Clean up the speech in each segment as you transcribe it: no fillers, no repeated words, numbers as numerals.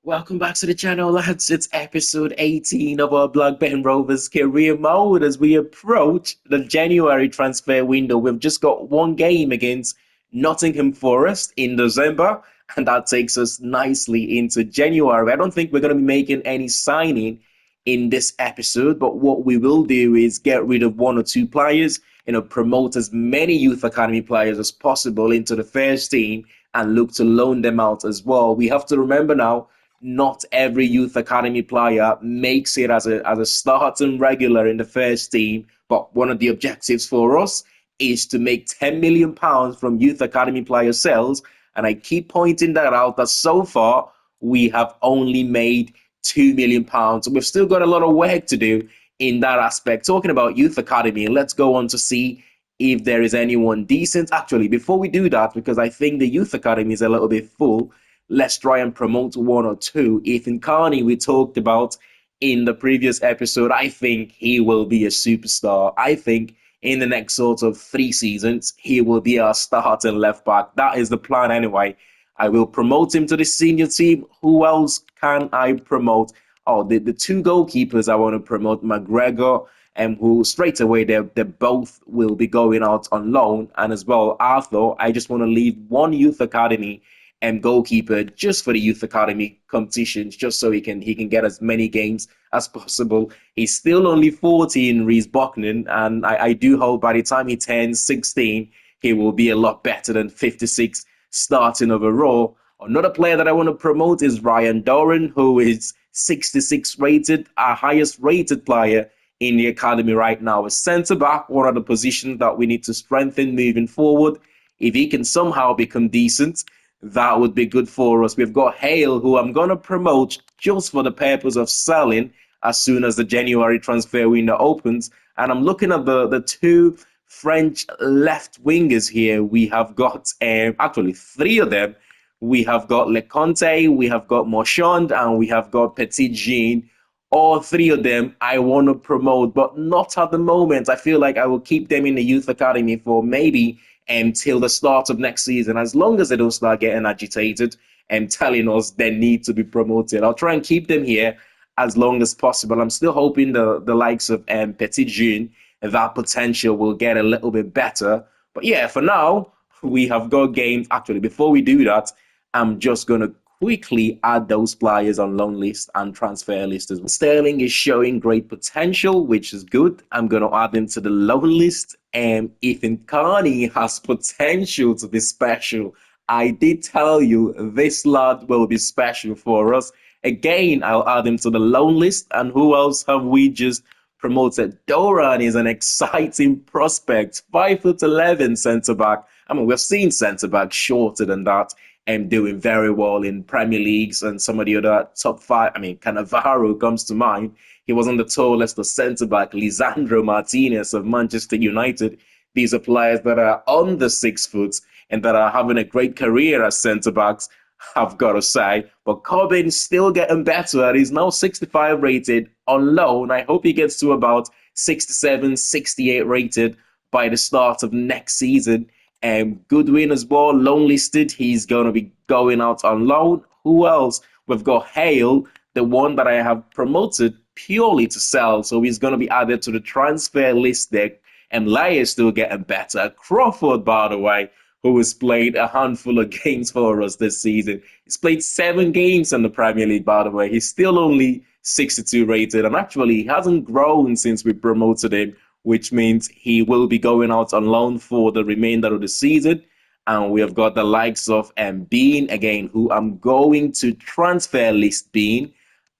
Welcome back to the channel, lads. It's episode 18 of our Blackburn Rovers career mode as we approach the January transfer window. We've just got one game against Nottingham Forest in December, and that takes us nicely into January. I don't think we're going to be making any signing in this episode, but what we will do is get rid of one or two players, promote as many youth academy players as possible into the first team and look to loan them out as well. We have to remember now not every youth academy player makes it as a starting regular in the first team. But one of the objectives for us is to make £10 million from youth academy player sales. And I keep pointing that out that so far we have only made £2 million. So we've still got a lot of work to do in that aspect. Talking about youth academy, let's go on to see if there is anyone decent. Actually, before we do that, because I think the youth academy is a little bit full, let's try and promote one or two. Ethan Carney, we talked about in the previous episode. I think he will be a superstar. I think in the next sort of 3 seasons, he will be our starting left back. That is the plan anyway. I will promote him to the senior team. Who else can I promote? Oh, the two goalkeepers I want to promote, McGregor and who straight away they both will be going out on loan. And as well, Arthur, I just want to leave one youth academy and goalkeeper just for the youth academy competitions, just so he can get as many games as possible. He's still only 14, Reese Bucknan, and I do hope by the time he turns 16, he will be a lot better than 56 starting overall. Another player that I want to promote is Ryan Doran, who is 66 rated, our highest rated player in the academy right now. A centre back, one of the positions that we need to strengthen moving forward. If he can somehow become decent, that would be good for us. We've got Hale, who I'm going to promote just for the purpose of selling as soon as the January transfer window opens. And I'm looking at the two French left wingers here. We have got actually three of them. We have got Leconte, we have got Marchand, and we have got Petit Jean. All three of them I want to promote, but not at the moment. I feel like I will keep them in the youth academy for maybe until the start of next season, as long as they don't start getting agitated and telling us they need to be promoted. I'll try and keep them here as long as possible. I'm still hoping the likes of Petit Jean, that potential will get a little bit better. But yeah, for now, we have got games. Actually, before we do that, I'm just going to quickly add those players on loan list and transfer list as well. Sterling is showing great potential, which is good. I'm going to add him to the loan list. And Ethan Carney has potential to be special. I did tell you this lad will be special for us. Again, I'll add him to the loan list. And who else have we just promoted? Doran is an exciting prospect, 5'11" centre back. I mean, we've seen centre backs shorter than that and doing very well in Premier Leagues and some of the other top five. I mean, Cannavaro comes to mind. He wasn't the tallest of centre back. Lisandro Martinez of Manchester United. These are players that are under 6 foot and that are having a great career as centre backs, I've got to say. But Corbyn's still getting better. He's now 65 rated on loan. I hope he gets to about 67, 68 rated by the start of next season. And Goodwin as well, loan listed. He's going to be going out on loan. Who else? We've got Hale, the one that I have promoted purely to sell. So he's going to be added to the transfer list there. And Laia is still getting better. Crawford, by the way, who has played a handful of games for us this season. He's played 7 games in the Premier League, by the way. He's still only 62 rated. And actually, he hasn't grown since we promoted him, which means he will be going out on loan for the remainder of the season. And we have got the likes of Bean, again, who I'm going to transfer list Bean.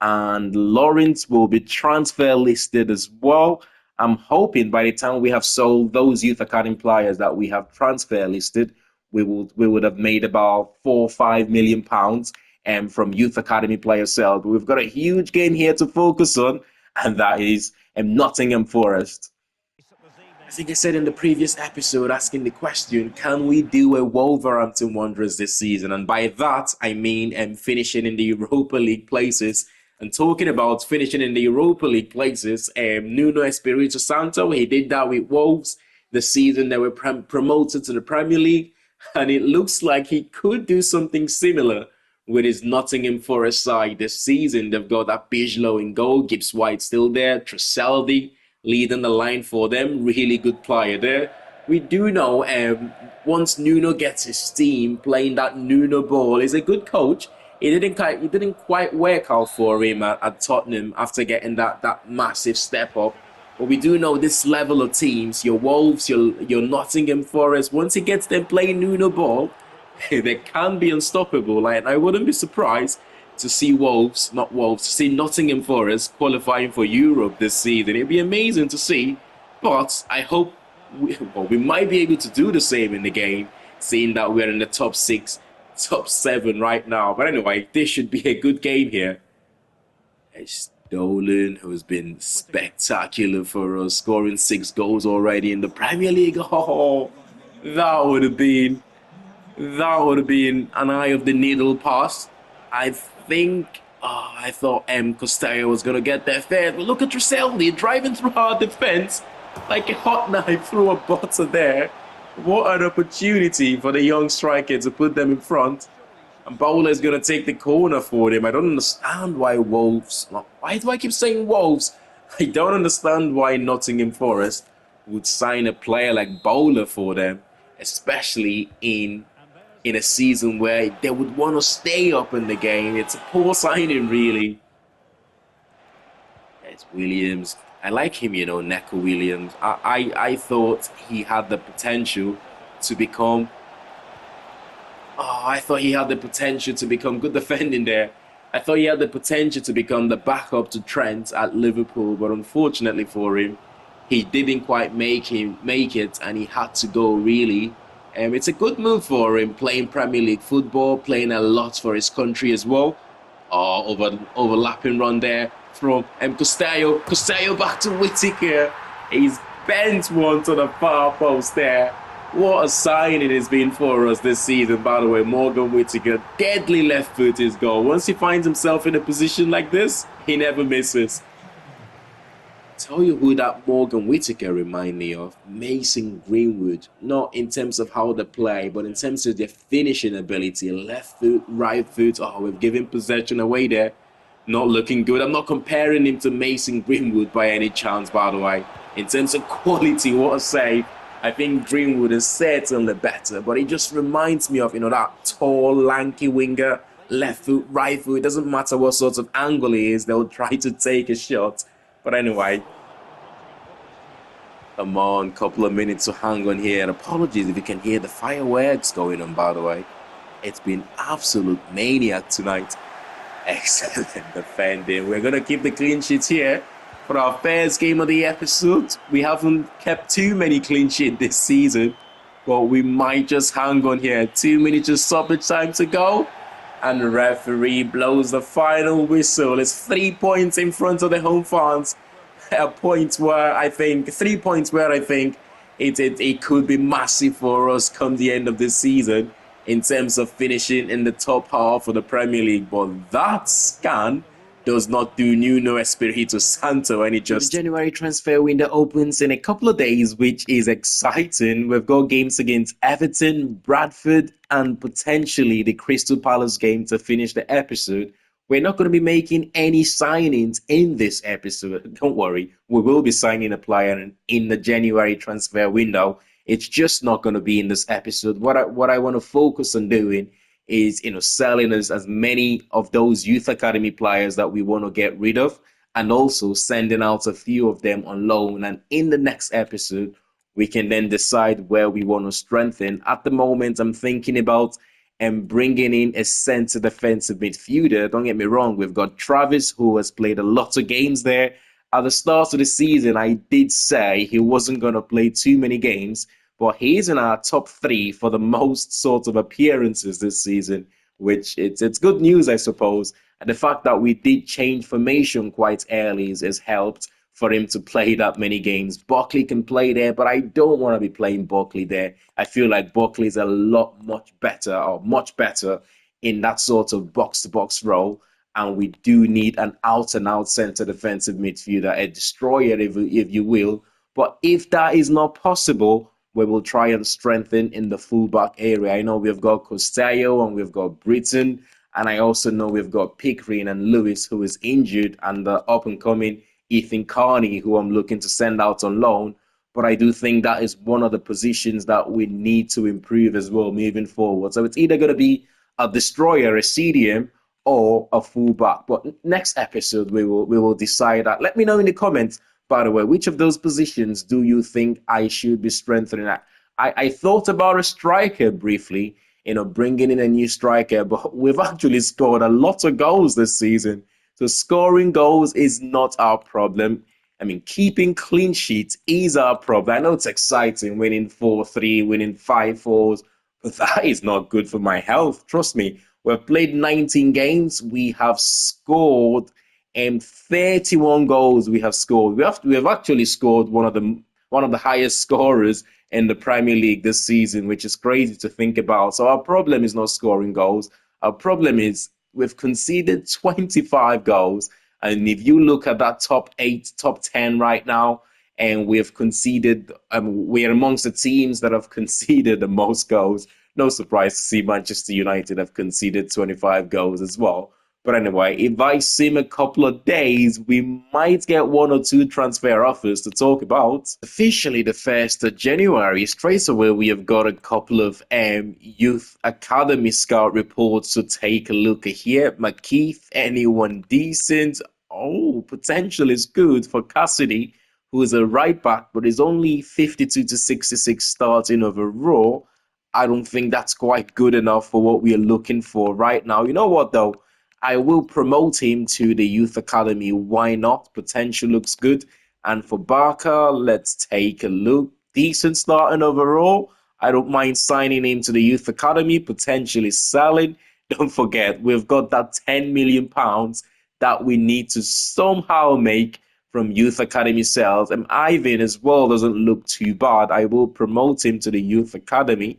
And Lawrence will be transfer listed as well. I'm hoping by the time we have sold those youth academy players that we have transfer listed, we would have made about £4 or £5 million from youth academy player sales. But we've got a huge game here to focus on, and that is Nottingham Forest. I think I said in the previous episode, asking the question, can we do a Wolverhampton Wanderers this season? And by that, I mean finishing in the Europa League places. And talking about finishing in the Europa League places, Nuno Espirito Santo, he did that with Wolves the season they were promoted to the Premier League. And it looks like he could do something similar with his Nottingham Forest side this season. They've got that Bigelow in goal, Gibbs White still there, Treseldi leading the line for them. Really good player there. We do know once Nuno gets his team playing that Nuno ball, he's a good coach. It didn't quite work out for him at Tottenham after getting that massive step up. But we do know this level of teams, your Wolves, your Nottingham Forest, once he gets them playing Nuno ball, they can be unstoppable. Like, I wouldn't be surprised to see not Wolves, to see Nottingham Forest qualifying for Europe this season. It'd be amazing to see. But I hope we might be able to do the same in the game, seeing that we're in the top six, top seven right now. But anyway, this should be a good game here. It's Dolan, who's been spectacular for us, scoring 6 goals already in the Premier League. Oh, that would have been an eye of the needle pass. I thought Costello was going to get there first. But look at Treseldi driving through our defense like a hot knife through a butter there. What an opportunity for the young striker to put them in front. And Bowler is going to take the corner for him. I don't understand why Wolves... Why do I keep saying Wolves? I don't understand why Nottingham Forest would sign a player like Bowler for them, especially in a season where they would want to stay up in the game. It's a poor signing, really. It's Williams. I like him, Neco Williams. I thought he had the potential to become... I thought he had the potential to become good defending there. I thought he had the potential to become the backup to Trent at Liverpool, but unfortunately for him, he didn't quite make it, and he had to go, really. It's a good move for him, playing Premier League football, playing a lot for his country as well. Overlapping run there from Costello. Costello back to Whittaker. He's bent one to the far post there. What a signing it's been for us this season, by the way. Morgan Whittaker, deadly left-footed goal. Once he finds himself in a position like this, he never misses. Tell you who that Morgan Whittaker remind me of? Mason Greenwood. Not in terms of how they play, but in terms of their finishing ability. Left foot, right foot. Oh, we've given possession away there. Not looking good. I'm not comparing him to Mason Greenwood by any chance, by the way. In terms of quality, what a save. I think Greenwood is certainly better, but he just reminds me of, that tall, lanky winger. Left foot, right foot. It doesn't matter what sort of angle he is. They'll try to take a shot. But anyway, come on, couple of minutes to hang on here. And apologies if you can hear the fireworks going on, by the way. It's been absolute maniac tonight. Excellent defending. We're going to keep the clean sheets here for our first game of the episode. We haven't kept too many clean sheets this season, but we might just hang on here. 2 minutes of stoppage time to go. And the referee blows the final whistle. It's 3 points in front of the home fans. 3 points where I think it could be massive for us come the end of this season in terms of finishing in the top half of the Premier League. But that scan does not do Nuno Espirito Santo any justice. The January transfer window opens in a couple of days, which is exciting. We've got games against Everton, Bradford, and potentially the Crystal Palace game to finish the episode. We're not going to be making any signings in this episode. Don't worry, we will be signing a player in the January transfer window. It's just not going to be in this episode. What I want to focus on doing is, selling us as many of those youth academy players that we want to get rid of, and also sending out a few of them on loan. And in the next episode, we can then decide where we want to strengthen. At the moment, I'm thinking about bringing in a centre defensive midfielder. Don't get me wrong, we've got Travis, who has played a lot of games there. At the start of the season, I did say he wasn't going to play too many games, but he's in our top 3 for the most sort of appearances this season, which it's good news, I suppose. And the fact that we did change formation quite early has helped for him to play that many games. Buckley can play there, but I don't want to be playing Buckley there. I feel like Buckley is much better in that sort of box-to-box role. And we do need an out-and-out centre defensive midfielder, a destroyer, if you will. But if that is not possible, we will try and strengthen in the fullback area. I know we've got Costello and we've got Britton And I also know we've got Pickering and Lewis, who is injured, and the up and coming Ethan Carney, who I'm looking to send out on loan. But I do think that is one of the positions that we need to improve as well moving forward. So it's either going to be a destroyer, a CDM, or a fullback. But next episode we will decide that. Let me know in the comments, by the way, which of those positions do you think I should be strengthening at? I thought about a striker briefly, bringing in a new striker, but we've actually scored a lot of goals this season. So scoring goals is not our problem. I mean, keeping clean sheets is our problem. I know it's exciting, winning 4-3, winning 5-4s, but that is not good for my health. Trust me. We've played 19 games. We have scored 31 goals. We have scored. We have actually scored one of the highest scorers in the Premier League this season, which is crazy to think about. So our problem is not scoring goals. Our problem is we've conceded 25 goals. And if you look at that top 8, top 10 right now, and we've conceded, we're amongst the teams that have conceded the most goals. No surprise to see Manchester United have conceded 25 goals as well. But anyway, if I sim a couple of days, we might get one or two transfer offers to talk about. Officially, the 1st of January, straight away, we have got a couple of youth academy scout reports to take a look at here. McKeith, anyone decent? Oh, potential is good for Cassidy, who is a right back, but is only 52 to 66 starting overall. I don't think that's quite good enough for what we are looking for right now. You know what, though? I will promote him to the youth academy. Why not? Potential looks good. And for Barker, let's take a look. Decent starting overall. I don't mind signing him to the youth academy. Potentially selling. Don't forget, we've got that £10 million that we need to somehow make from youth academy sales. And Ivan as well doesn't look too bad. I will promote him to the youth academy.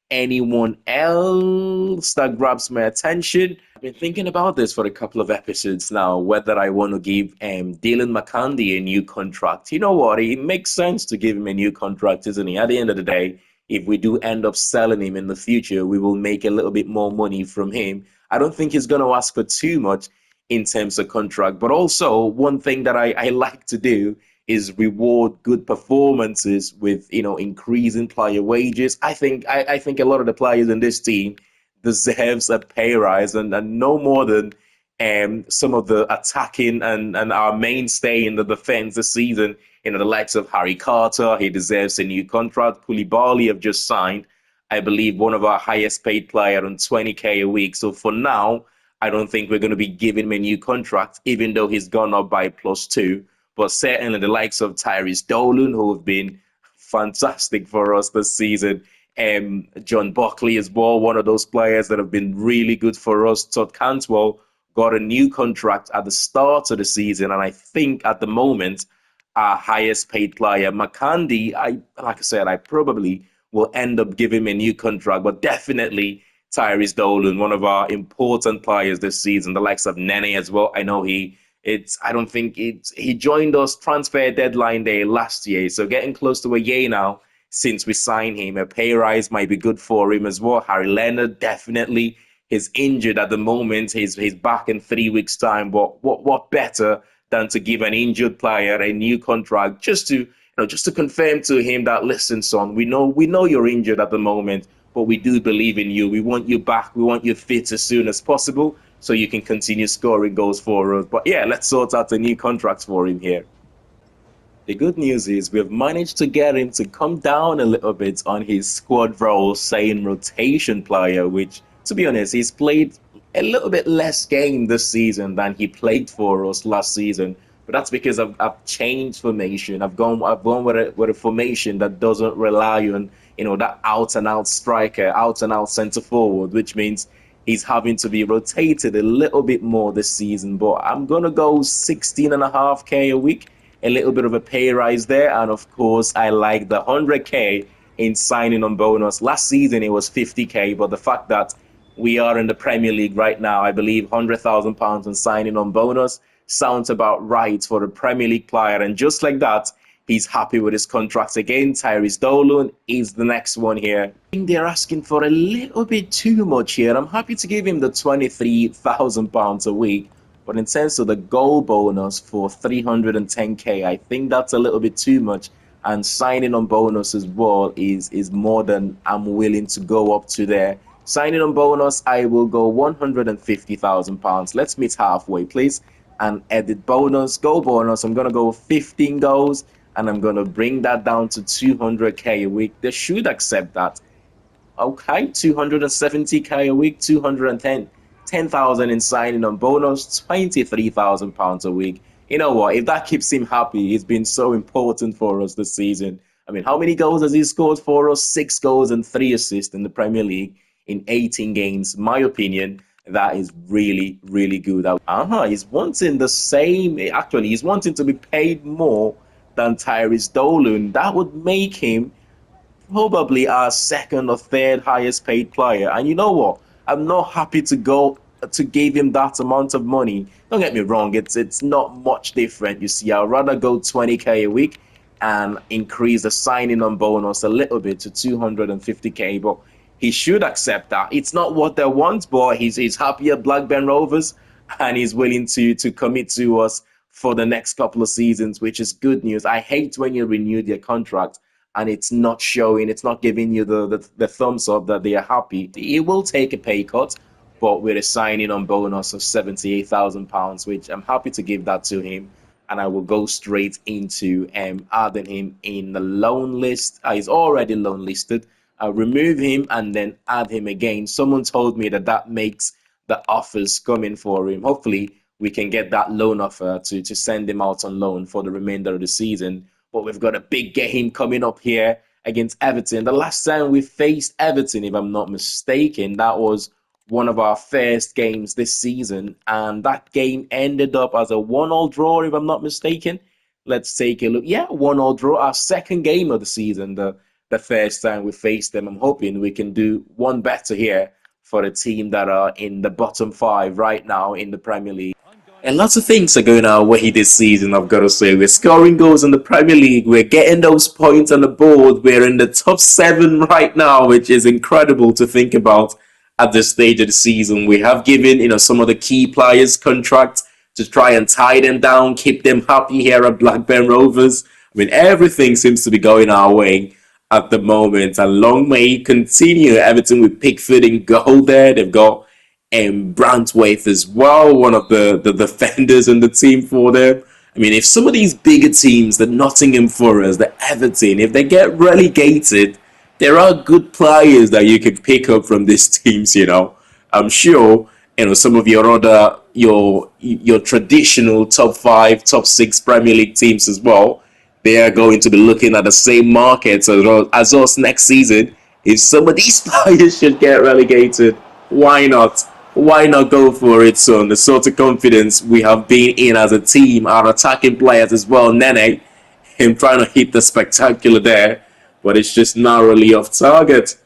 Anyone else that grabs my attention? I've been thinking about this for a couple of episodes now, whether I want to give Dylan McCandy a new contract. You know what? It makes sense to give him a new contract, isn't it? At the end of the day, if we do end up selling him in the future, we will make a little bit more money from him. I don't think he's going to ask for too much in terms of contract. But also, one thing that I like to do is reward good performances with increasing player wages. I think a lot of the players in this team deserves a pay rise, and no more than some of the attacking and our mainstay in the defense this season. The likes of Harry Carter, he deserves a new contract. Koulibaly have just signed, I believe, one of our highest paid player on 20k a week. So for now, I don't think we're going to be giving him a new contract, even though he's gone up by +2. But certainly the likes of Tyrese Dolan, who have been fantastic for us this season, John Buckley as well, one of those players that have been really good for us. Todd Cantwell got a new contract at the start of the season, and I think at the moment, our highest paid player, McCandy, like I said, I probably will end up giving him a new contract, but definitely Tyrese Dolan, one of our important players this season, the likes of Nene as well. I know he joined us transfer deadline day last year, so getting close to a year now since we signed him. A pay rise might be good for him as well. Harry Leonard, definitely. He's injured at the moment. He's back in 3 weeks' time. But what better than to give an injured player a new contract just to confirm to him that, listen, son, we know you're injured at the moment, but we do believe in you. We want you back. We want you fit as soon as possible, so you can continue scoring goals for us. But yeah, let's sort out a new contract for him here. The good news is we've managed to get him to come down a little bit on his squad role, saying rotation player, which, to be honest, he's played a little bit less game this season than he played for us last season. But that's because I've changed formation. I've gone with a formation that doesn't rely on that out and out striker, out and out centre forward, which means he's having to be rotated a little bit more this season. But I'm gonna go 16.5k a week, a little bit of a pay rise there, and of course I like the 100k in signing on bonus. Last season it was 50k, but the fact that we are in the Premier League right now, I believe £100,000 on signing on bonus sounds about right for a Premier League player. And just like that, He's happy with his contract again. Tyrese Dolan is the next one here. I think they're asking for a little bit too much here. I'm happy to give him the £23,000 a week. But in terms of the goal bonus for 310k, I think that's a little bit too much. And signing on bonus as well is more than I'm willing to go up to there. Signing on bonus, I will go £150,000. Let's meet halfway, please. And edit bonus, goal bonus, I'm going to go 15 goals. And I'm going to bring that down to 200k a week. They should accept that. Okay, 270k a week, 10,000 in signing on bonus, £23,000 a week. You know what? If that keeps him happy, he's been so important for us this season. I mean, how many goals has he scored for us? 6 goals and 3 assists in the Premier League in 18 games. My opinion, that is really, really good. He's wanting the same. Actually, he's wanting to be paid more than Tyrese Dolan. That would make him probably our second or third highest paid player. And you know what? I'm not happy to go to give him that amount of money. Don't get me wrong, it's not much different. You see, I'd rather go 20k a week and increase the signing on bonus a little bit to 250k. But he should accept that. It's not what they want, but he's happy at Blackburn Rovers and he's willing to commit to us for the next couple of seasons, which is good news. I hate when you renew their contract and it's not showing, it's not giving you the thumbs up that they are happy. He will take a pay cut, but with a signing on bonus of £78,000, which I'm happy to give that to him. And I will go straight into adding him in the loan list. He's already loan listed. I'll remove him and then add him again. Someone told me that makes the offers coming for him. Hopefully, we can get that loan offer to send him out on loan for the remainder of the season. But we've got a big game coming up here against Everton. The last time we faced Everton, if I'm not mistaken, that was one of our first games this season. And that game ended up as a 1-1 draw, if I'm not mistaken. Let's take a look. Yeah, 1-1 draw. Our second game of the season, the first time we faced them. I'm hoping we can do one better here for the team that are in the bottom 5 right now in the Premier League. And lots of things are going our way this season, I've got to say. We're scoring goals in the Premier League. We're getting those points on the board. We're in the top 7 right now, which is incredible to think about at this stage of the season. We have given, some of the key players contracts to try and tie them down, keep them happy here at Blackburn Rovers. I mean, everything seems to be going our way at the moment. And long may it continue. Everton with Pickford in goal there. They've got Brantwaite as well, one of the defenders in the team for them. I mean, if some of these bigger teams, the Nottingham Forest, the Everton, if they get relegated, there are good players that you can pick up from these teams, I'm sure, some of your other, your traditional top 5, top 6 Premier League teams as well, they are going to be looking at the same markets as us next season. If some of these players should get relegated, why not? Why not go for it, son? The sort of confidence we have been in as a team, our attacking players as well. Nene, him trying to hit the spectacular there, but it's just narrowly off target.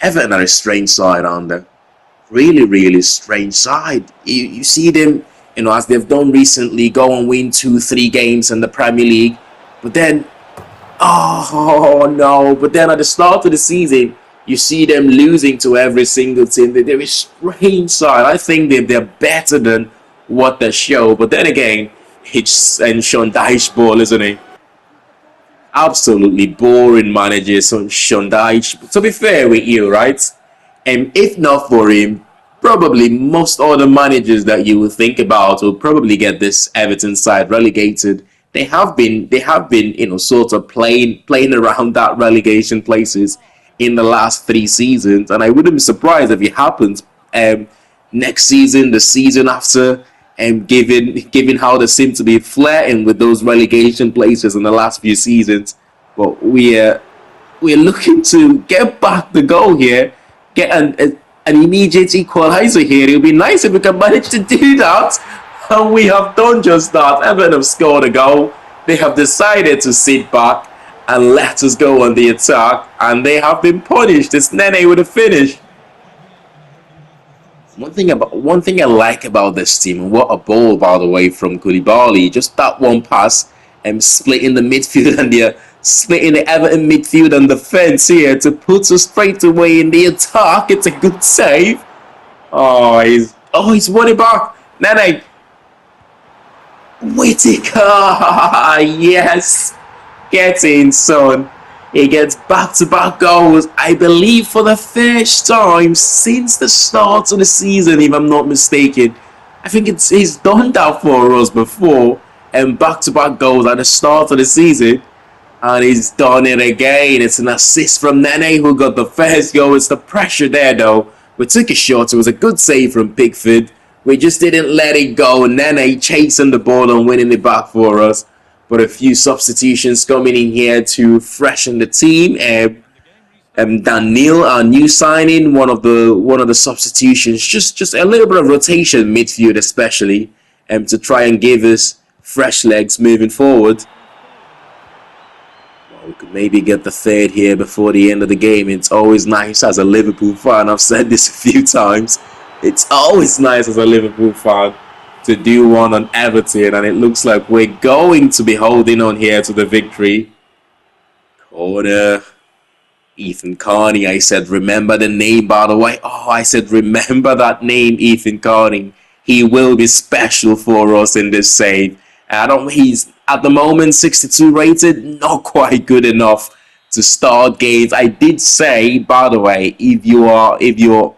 Everton are a strange side, aren't they? Really, really strange side. You see them, as they've done recently, go and win 2-3 games in the Premier League, but then, oh no, but then at the start of the season, you see them losing to every single team. They're a strange side. I think they're better than what they show. But then again, it's and Sean Dyche ball, isn't it? Absolutely boring manager, Sean Dyche. To be fair with you, right? And if not for him, probably most other managers that you would think about will probably get this Everton side relegated. They have been, sort of playing around that relegation places in the last 3 seasons, and I wouldn't be surprised if it happens next season, the season after, and given how they seem to be flirting with those relegation places in the last few seasons. But we're looking to get back the goal here, get an immediate equalizer here. It would be nice if we can manage to do that, and we have done just that. Everton have scored a goal. They have decided to sit back and let us go on the attack, and they have been punished. It's Nene with a finish. One thing I like about this team, and what a ball, by the way, from Koulibaly, just that one pass, splitting the midfield and they're splitting the Everton midfield and defence here to put us straight away in the attack. It's a good save. He's won it back. Nene. Whittaker. Yes. Get in, son. He gets back-to-back goals, I believe, for the first time since the start of the season, if I'm not mistaken. I think he's done that for us before, and back-to-back goals at the start of the season, and he's done it again. It's an assist from Nene, who got the first goal. It's the pressure there, though. We took a shot. It was a good save from Pickford. We just didn't let it go. Nene chasing the ball and winning it back for us. But a few substitutions coming in here to freshen the team. Daniel, our new signing, one of the substitutions, just a little bit of rotation midfield, especially, to try and give us fresh legs moving forward. Well, we could maybe get the third here before the end of the game. It's always nice as a Liverpool fan. I've said this a few times. It's always nice as a Liverpool fan to do one on Everton, and it looks like we're going to be holding on here to the victory. Corner. Ethan Carney, I said, remember the name, by the way. I said, remember that name, Ethan Carney. He will be special for us in this save. He's at the moment 62 rated, not quite good enough to start games. I did say, by the way, if you're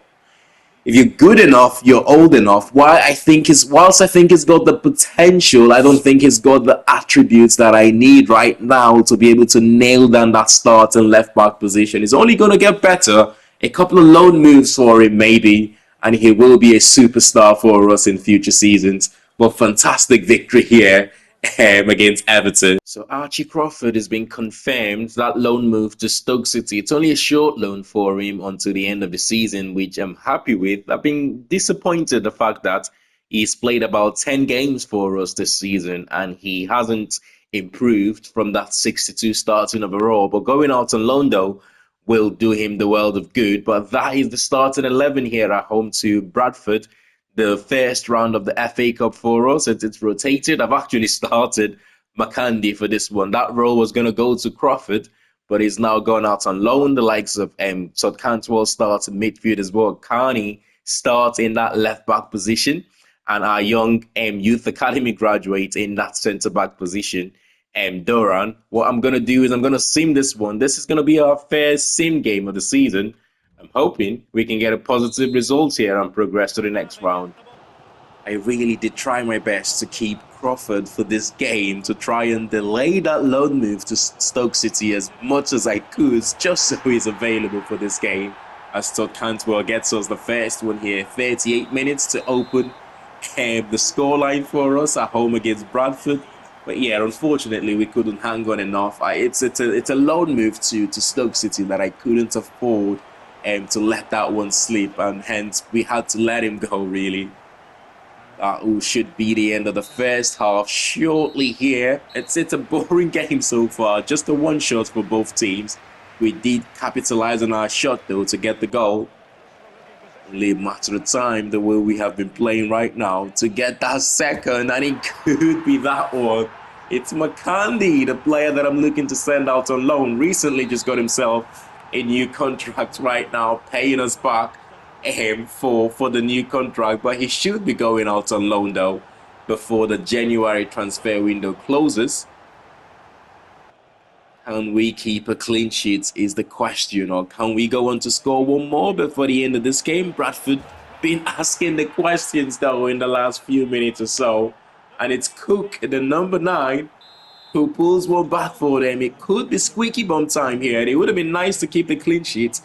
good enough, you're old enough. Whilst I think he's got the potential, I don't think he's got the attributes that I need right now to be able to nail down that starting left back position. He's only going to get better. A couple of loan moves for him, maybe, and he will be a superstar for us in future seasons. But fantastic victory here against Everton. So Archie Crawford has been confirmed, that loan move to Stoke City. It's only a short loan for him until the end of the season, which I'm happy with. I've been disappointed the fact that he's played about 10 games for us this season and he hasn't improved from that 62 starting overall. But going out on loan, though, will do him the world of good. But that is the starting 11 here at home to Bradford. The first round of the FA Cup for us. It's rotated. I've actually started McCandy for this one. That role was going to go to Crawford, but he's now gone out on loan. The likes of Todd Cantwell starts in midfield as well. Carney starts in that left back position, and our young youth academy graduate in that centre back position. Doran. What I'm going to do is I'm going to sim this one. This is going to be our first sim game of the season. I'm hoping we can get a positive result here and progress to the next round. I really did try my best to keep Crawford for this game, to try and delay that loan move to Stoke City as much as I could, just so he's available for this game. As Todd Cantwell gets us the first one here. 38 minutes to open the scoreline for us at home against Bradford. But yeah, unfortunately, we couldn't hang on enough. It's a loan move to Stoke City that I couldn't afford to let that one slip, and hence we had to let him go, really. That should be the end of the first half shortly here. It's a boring game so far, just a one shot for both teams. We did capitalize on our shot, though, to get the goal. Only a matter of time, the way we have been playing right now, to get that second, and it could be that one. It's McCandy, the player that I'm looking to send out on loan. Recently just got himself a new contract right now, paying us back for the new contract, but he should be going out on loan, though, before the January transfer window closes. Can we keep a clean sheet is the question, or can we go on to score one more before the end of this game? Bradford been asking the questions, though, in the last few minutes or so, and it's Cook, the number 9, who pulls one back for them. It could be squeaky bum time here. It would have been nice to keep the clean sheet,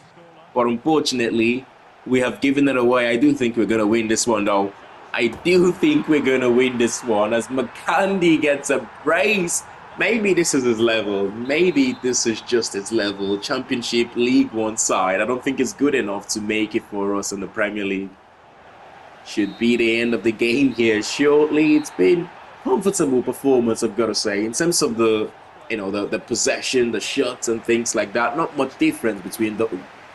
but unfortunately, we have given it away. I do think we're going to win this one, though. I do think we're going to win this one as McCandy gets a brace. Maybe this is his level. Maybe this is just his level. Championship League One side. I don't think it's good enough to make it for us in the Premier League. Should be the end of the game here shortly. It's been comfortable performance, I've got to say, in terms of the possession, the shots and things like that. Not much difference between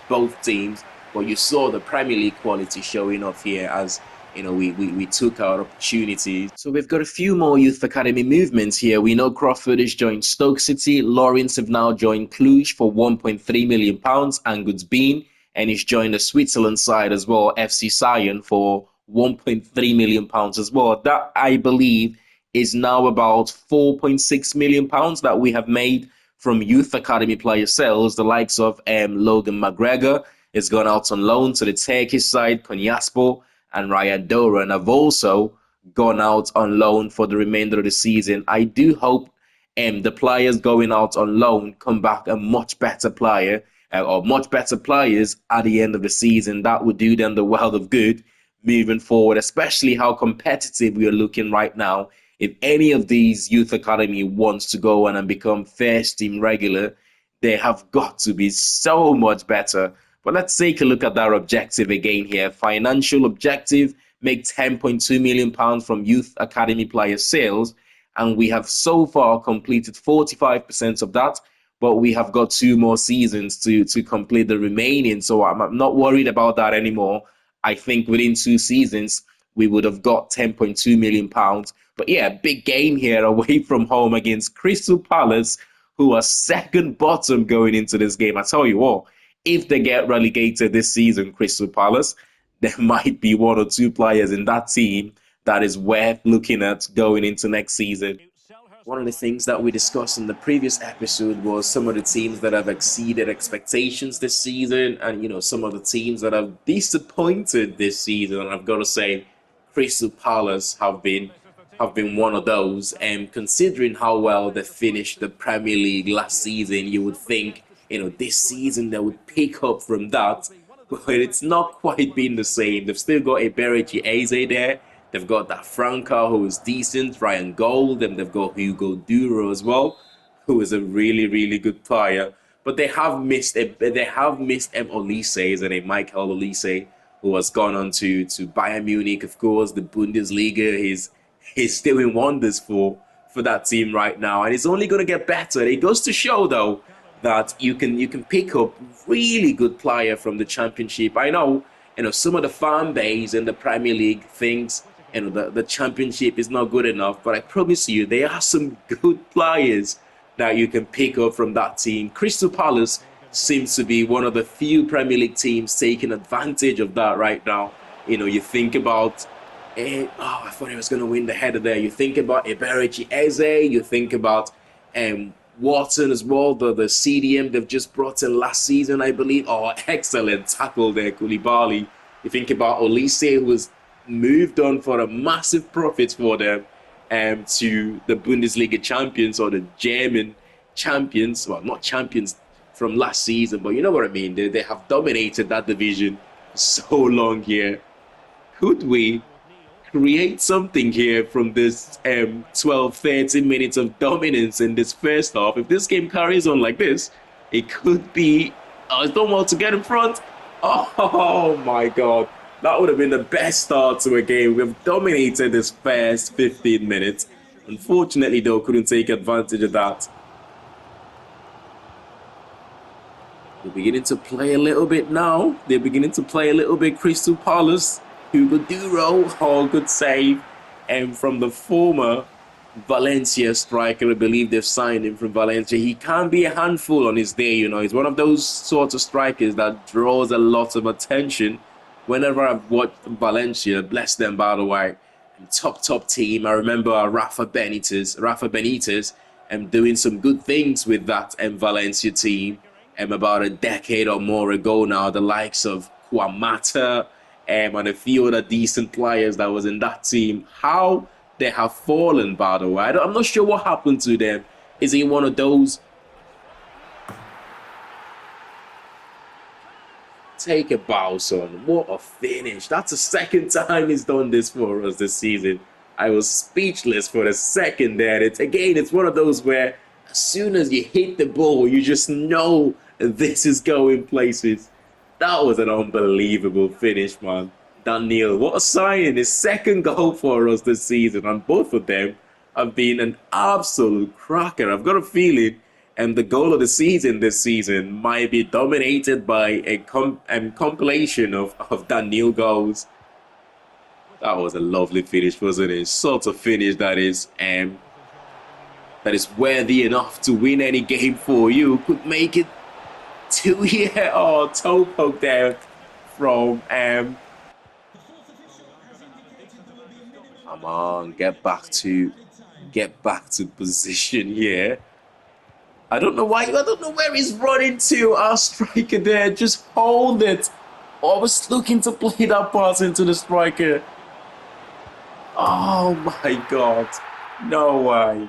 both teams, but you saw the Premier League quality showing off here as we took our opportunities. So we've got a few more youth academy movements here. We know Crawford has joined Stoke City. Lawrence have now joined Cluj for £1.3 million. Angud's Bean, and he's joined the Switzerland side as well, FC Sion, for £1.3 million as well. That, I believe, is now about £4.6 million that we have made from youth academy player sales. The likes of Logan McGregor has gone out on loan to the Turkish side. Konyaspor and Ryan Doran have also gone out on loan for the remainder of the season. I do hope the players going out on loan come back a much better player or much better players at the end of the season. That would do them the world of good moving forward, especially how competitive we are looking right now. If any of these youth academy wants to go on and become first team regular, they have got to be so much better. But let's take a look at that objective again here. Financial objective, make £10.2 million from youth academy player sales. And we have so far completed 45% of that. But we have got 2 more seasons to complete the remaining. So I'm not worried about that anymore. I think within 2 seasons, we would have got £10.2 million. But yeah, big game here away from home against Crystal Palace, who are second bottom going into this game. I tell you what, if they get relegated this season, Crystal Palace, there might be 1 or 2 players in that team that is worth looking at going into next season. One of the things that we discussed in the previous episode was some of the teams that have exceeded expectations this season, and some of the teams that have disappointed this season. And I've got to say, Crystal Palace have been one of those. And considering how well they finished the Premier League last season, you would think this season they would pick up from that, but it's not quite been the same. They've still got Eberechi Eze there. They've got that Franca, who is decent, Ryan Gold, and they've got Hugo Duro as well, who is a really, really good player. But they have missed Olise, isn't it? Michael Olise, who has gone on to Bayern Munich, of course, the Bundesliga. He's doing wonders for that team right now, and it's only going to get better. It goes to show, though, that you can pick up really good player from the Championship. I know, some of the fan base in the Premier League thinks the Championship is not good enough, but I promise you, there are some good players that you can pick up from that team. Crystal Palace seems to be one of the few Premier League teams taking advantage of that right now. You think about, I thought he was going to win the header there. You think about Eberechi Eze, you think about Watson as well, the CDM they've just brought in last season, I believe. Oh, excellent tackle there, Koulibaly. You think about Olise, who was moved on for a massive profit for them to the Bundesliga champions, or the German champions. Well, not champions from last season, but you know what I mean. They have dominated that division so long here. Could we create something here from this 12-13 minutes of dominance in this first half? If this game carries on like this, it could be Stonewall to get in front. Oh my God, that would have been the best start to a game. We've dominated this first 15 minutes. Unfortunately, though, couldn't take advantage of that. They're beginning to play a little bit now. They're beginning to play a little bit. Crystal Palace. Hugo Duro, good save. And from the former Valencia striker, I believe they've signed him from Valencia. He can be a handful on his day, He's one of those sorts of strikers that draws a lot of attention. Whenever I've watched Valencia, bless them, by the way, top team. I remember Rafa Benitez, doing some good things with that Valencia team about a decade or more ago now. The likes of Kwamata, and a few other decent players that was in that team. How they have fallen, by the way. I'm not sure what happened to them. Is he one of those? Take a bow, son. What a finish. That's the second time he's done this for us this season. I was speechless for a second there. It's one of those where as soon as you hit the ball, you just know this is going places. That was an unbelievable finish, man. Daniel, what a sign. His second goal for us this season, and both of them have been an absolute cracker. I've got a feeling the goal of the season this season might be dominated by a compilation of Daniel goals. That was a lovely finish, wasn't it? Sort of finish that is worthy enough to win any game for you. Could make it 2 year or toe poke there from come on, get back to position here. I don't know why. I don't know where he's running to. Our striker there, just hold it. I was looking to play that pass into the striker. Oh my God! No way!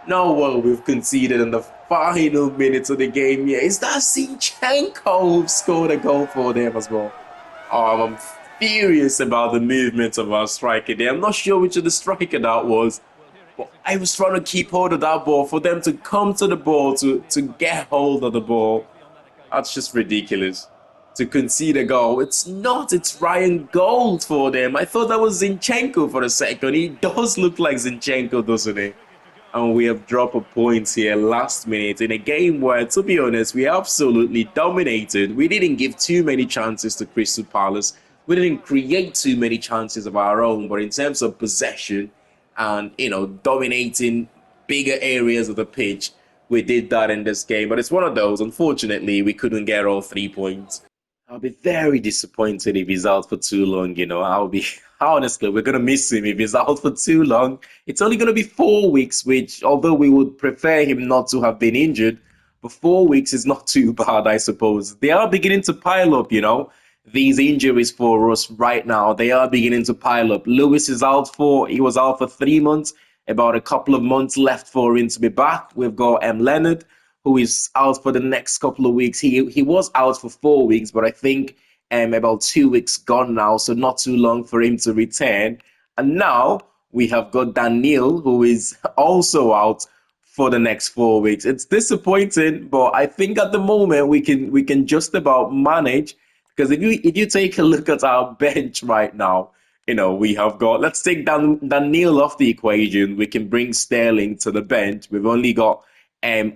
No way! We've conceded in the final minutes of the game. Yeah, is that Zinchenko who scored a goal for them as well? I'm furious about the movement of our striker there. I'm not sure which of the striker that was. But I was trying to keep hold of that ball for them to come to the ball, to get hold of the ball. That's just ridiculous. To concede a goal. It's not. It's Ryan Gold for them. I thought that was Zinchenko for a second. He does look like Zinchenko, doesn't he? And we have dropped a point here last minute in a game where, to be honest, we absolutely dominated. We didn't give too many chances to Crystal Palace. We didn't create too many chances of our own. But in terms of possession and, dominating bigger areas of the pitch, we did that in this game. But it's one of those. Unfortunately, we couldn't get all 3 points. I'll be very disappointed if he's out for too long, I'll be honestly, we're gonna miss him if he's out for too long. It's only gonna be 4 weeks, which although we would prefer him not to have been injured, but 4 weeks is not too bad, I suppose. They are beginning to pile up, these injuries for us right now. They are beginning to pile up. Lewis is he was out for 3 months, about a couple of months left for him to be back. We've got Leonard, who is out for the next couple of weeks. He was out for 4 weeks, but I think about 2 weeks gone now, so not too long for him to return. And now we have got Daniel, who is also out for the next 4 weeks. It's disappointing, but I think at the moment we can just about manage, because if you take a look at our bench right now, we have got, let's take Daniel off the equation. We can bring Sterling to the bench. We've only got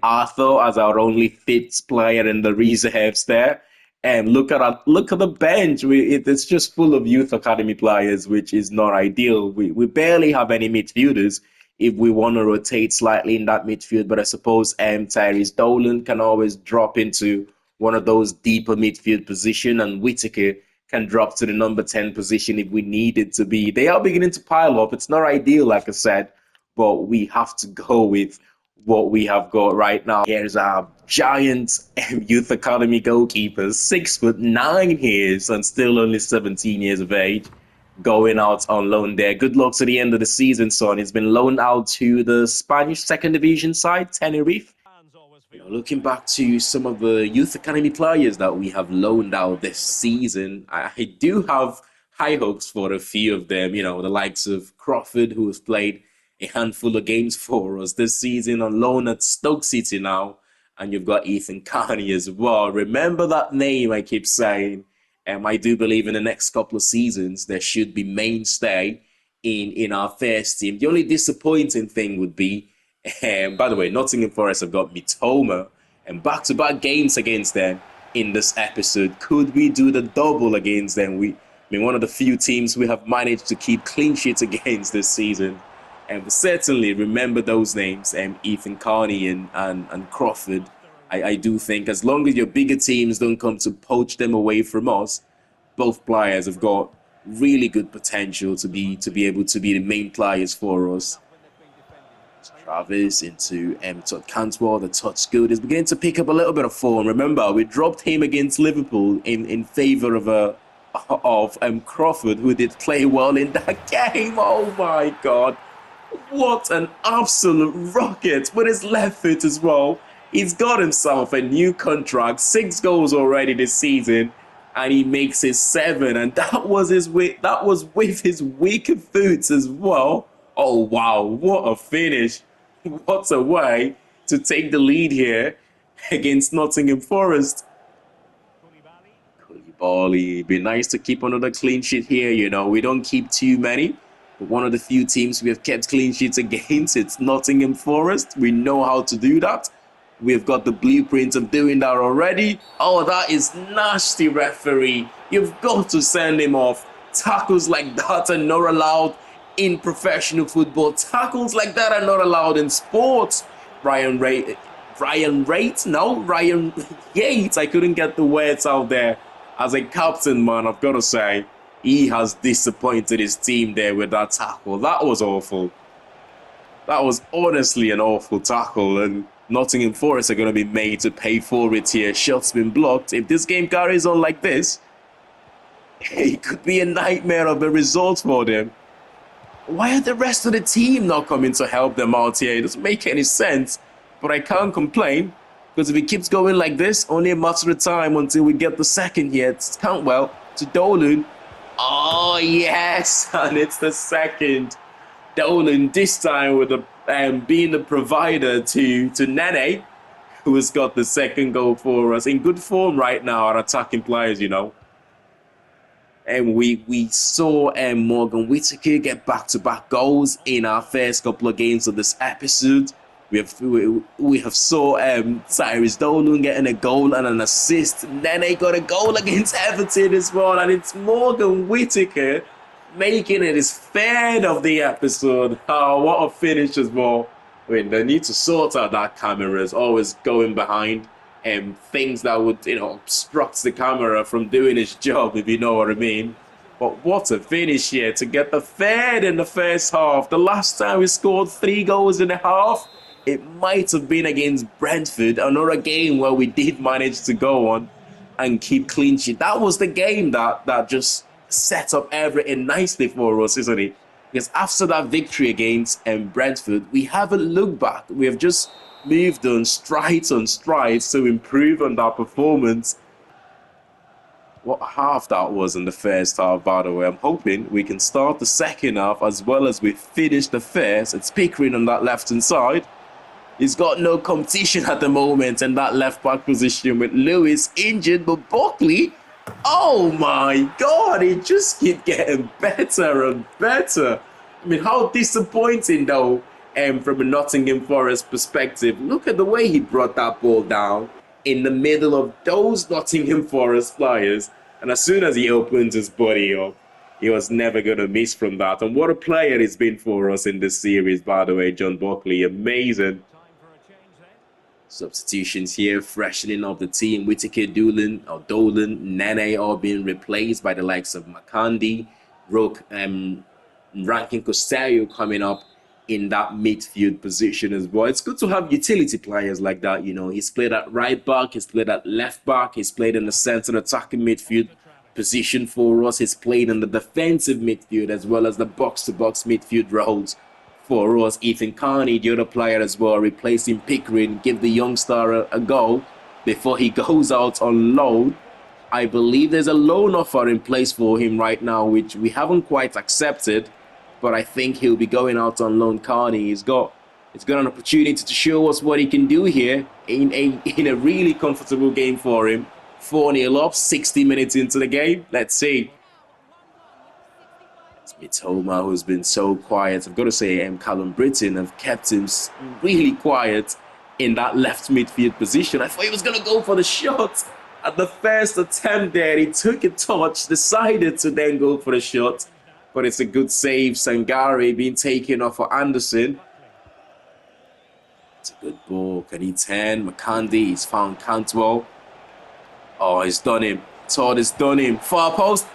Arthur as our only fit player in the reserves there. And look at the bench. It's just full of youth academy players, which is not ideal. We barely have any midfielders if we want to rotate slightly in that midfield. But I suppose Tyrese Dolan can always drop into one of those deeper midfield position, and Whittaker can drop to the number 10 position if we need it to be. They are beginning to pile up. It's not ideal, like I said, but we have to go with what we have got right now. Here's our giant youth academy goalkeeper, 6'9" he is, and still only 17 years of age, going out on loan there. Good luck to the end of the season, son. He's been loaned out to the Spanish second division side, Tenerife. Looking back to some of the youth academy players that we have loaned out this season, I do have high hopes for a few of them. The likes of Crawford, who has played a handful of games for us this season on loan at Stoke City now. And you've got Ethan Carney as well. Remember that name I keep saying. I do believe in the next couple of seasons, there should be mainstay in our first team. The only disappointing thing would be, by the way, Nottingham Forest have got Mitoma and back-to-back games against them in this episode. Could we do the double against them? One of the few teams we have managed to keep clean sheets against this season. And certainly remember those names, Ethan Carney and Crawford. I do think as long as your bigger teams don't come to poach them away from us, both players have got really good potential to be able to be the main players for us. Travis into Todd Cantwell. The touch good. Is beginning to pick up a little bit of form. Remember, we dropped him against Liverpool in favour of Crawford, who did play well in that game. Oh my God. What an absolute rocket with his left foot as well. He's got himself a new contract, 6 goals already this season, and he makes his 7. And that was with his weaker foot as well. Oh wow, what a finish. What a way to take the lead here against Nottingham Forest. Koulibaly, it'd be nice to keep another clean sheet here. We don't keep too many. But one of the few teams we have kept clean sheets against, it's Nottingham Forest. We know how to do that. We've got the blueprint of doing that already. Oh, that is nasty, referee. You've got to send him off. Tackles like that are not allowed in professional football. Tackles like that are not allowed in sports. Ryan Yates. I couldn't get the words out there. As a captain, man, I've got to say, he has disappointed his team there with that tackle. That was awful. That was honestly an awful tackle, and Nottingham Forest are going to be made to pay for it here. Shot's been blocked. If this game carries on like this, it could be a nightmare of a result for them. Why are the rest of the team not coming to help them out here? It doesn't make any sense, but I can't complain, because if it keeps going like this, only a matter of time until we get the second here. It's Cantwell to Dolan. Oh, yes, and it's the second. Dolan this time with being the provider to Nene, who has got the second goal for us. In good form right now, our attacking players, you know. And we saw Morgan Whittaker get back-to-back goals in our first couple of games of this episode. We have saw Cyrus Dolan getting a goal and an assist. Nene got a goal against Everton as well, and it's Morgan Whittaker making it his third of the episode. Oh, what a finish as well. I mean, they need to sort out that camera. It's always going behind things that would, obstruct the camera from doing its job, if you know what I mean. But what a finish here to get the third in the first half. The last time we scored 3 goals in a half, it might have been against Brentford, another game where we did manage to go on and keep clean sheet. That was the game that just set up everything nicely for us, isn't it? Because after that victory against Brentford, we haven't looked back. We have just moved on strides to improve on that performance. What half that was in the first half, by the way. I'm hoping we can start the second half as well as we finish the first. It's Pickering on that left-hand side. He's got no competition at the moment in that left-back position with Lewis injured, but Buckley, oh my God, he just keeps getting better and better. I mean, how disappointing though, from a Nottingham Forest perspective. Look at the way he brought that ball down in the middle of those Nottingham Forest players, and as soon as he opened his body up, he was never going to miss from that. And what a player he's been for us in this series, by the way, John Buckley. Amazing. Substitutions here, freshening up the team. Whittaker, Dolan, Nene all being replaced by the likes of Makandi, Rook, Rankin Costello coming up in that midfield position as well. It's good to have utility players like that, He's played at right back, he's played at left back, he's played in the centre attacking midfield position for us. He's played in the defensive midfield as well as the box-to-box midfield roles for us. Ethan Carney, the other player as well, replacing Pickering, give the youngster a go before he goes out on loan. I believe there's a loan offer in place for him right now, which we haven't quite accepted, but I think he'll be going out on loan. Carney, he's got an opportunity to show us what he can do here in a really comfortable game for him. 4-0 up, 60 minutes into the game. Let's see. Mitoma, who's been so quiet. I've got to say, Callum Britton have kept him really quiet in that left midfield position. I thought he was going to go for the shot at the first attempt there. He took a touch, decided to then go for the shot, but it's a good save. Sangare being taken off for Anderson. It's a good ball. Can he turn? McCandy, he's found Cantwell. Oh, he's done him. Todd has done him. Far post.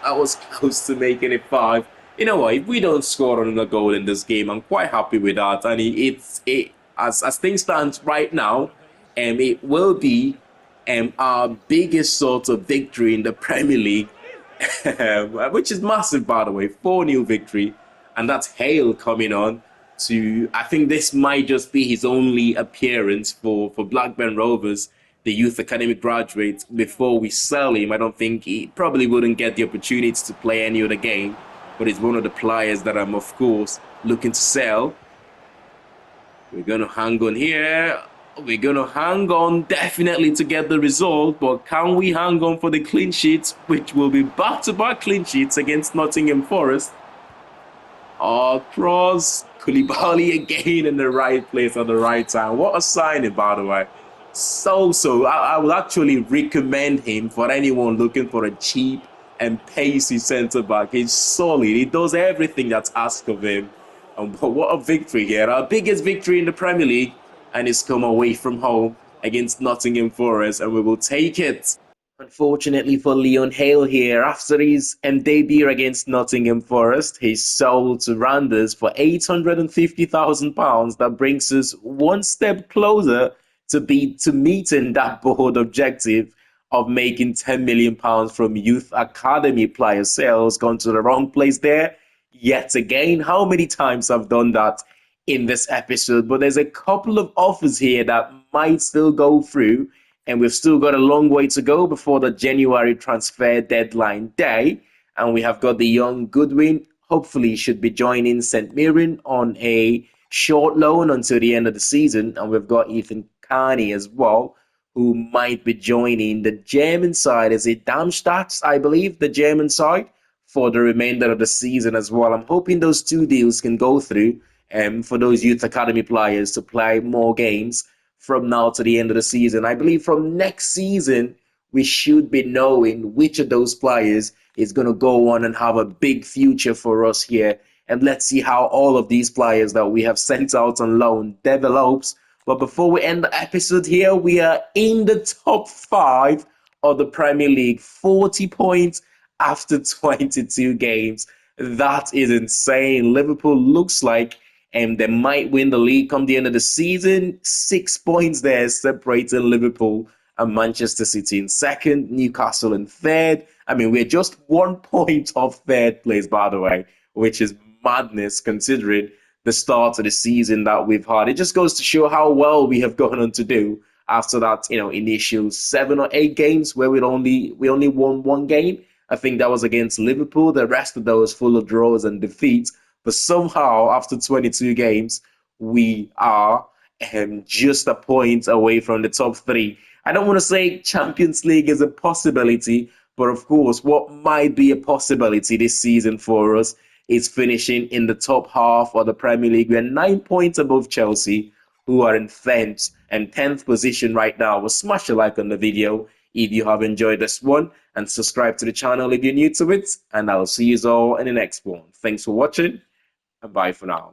I was close to making it 5. You know what? If we don't score another goal in this game, I'm quite happy with that. And as things stand right now, it will be our biggest sort of victory in the Premier League, which is massive, by the way. 4-0 victory, and that's Hale coming on to. I think this might just be his only appearance for Blackburn Rovers, the youth academy graduate, before we sell him. I don't think he probably wouldn't get the opportunity to play any other game, but he's one of the players that I'm, of course, looking to sell. We're going to hang on here. We're going to hang on definitely to get the result, but can we hang on for the clean sheets, which will be back-to-back clean sheets against Nottingham Forest? Cross, Koulibaly again in the right place at the right time. What a signing, by the way. So I would actually recommend him for anyone looking for a cheap and pacey centre back. He's solid. He does everything that's asked of him. But what a victory here. Our biggest victory in the Premier League, and it's come away from home against Nottingham Forest, and we will take it. Unfortunately for Leon Hale here, after his debut against Nottingham Forest, he's sold to Randers for £850,000. That brings us one step closer to meeting that board objective of making £10 million from youth academy player sales. Gone to the wrong place there yet again. How many times I've done that in this episode? But there's a couple of offers here that might still go through, and we've still got a long way to go before the January transfer deadline day. And we have got the young Goodwin, hopefully should be joining St. Mirren on a short loan until the end of the season. And we've got Ethan Carney as well, who might be joining the German side. Is it Darmstadt, I believe, the German side, for the remainder of the season as well. I'm hoping those two deals can go through for those youth academy players to play more games from now to the end of the season. I believe from next season, we should be knowing which of those players is going to go on and have a big future for us here. And let's see how all of these players that we have sent out on loan develops. But before we end the episode here, we are in the top 5 of the Premier League, 40 points after 22 games. That is insane. Liverpool looks like they might win the league come the end of the season. 6 points there separating Liverpool and Manchester City in second, Newcastle in third. I mean, we're just 1 point off third place, by the way, which is madness considering the start of the season that we've had. It just goes to show how well we have gone on to do after that, initial 7 or 8 games where we only won 1 game. I think that was against Liverpool. The rest of those full of draws and defeats. But somehow, after 22 games, we are just a point away from the top 3. I don't want to say Champions League is a possibility, but of course, what might be a possibility this season for us is finishing in the top half of the Premier League. We're 9 points above Chelsea, who are in 10th and 10th position right now. Well, smash a like on the video if you have enjoyed this one, and subscribe to the channel if you're new to it, and I'll see you all in the next one. Thanks for watching, and bye for now.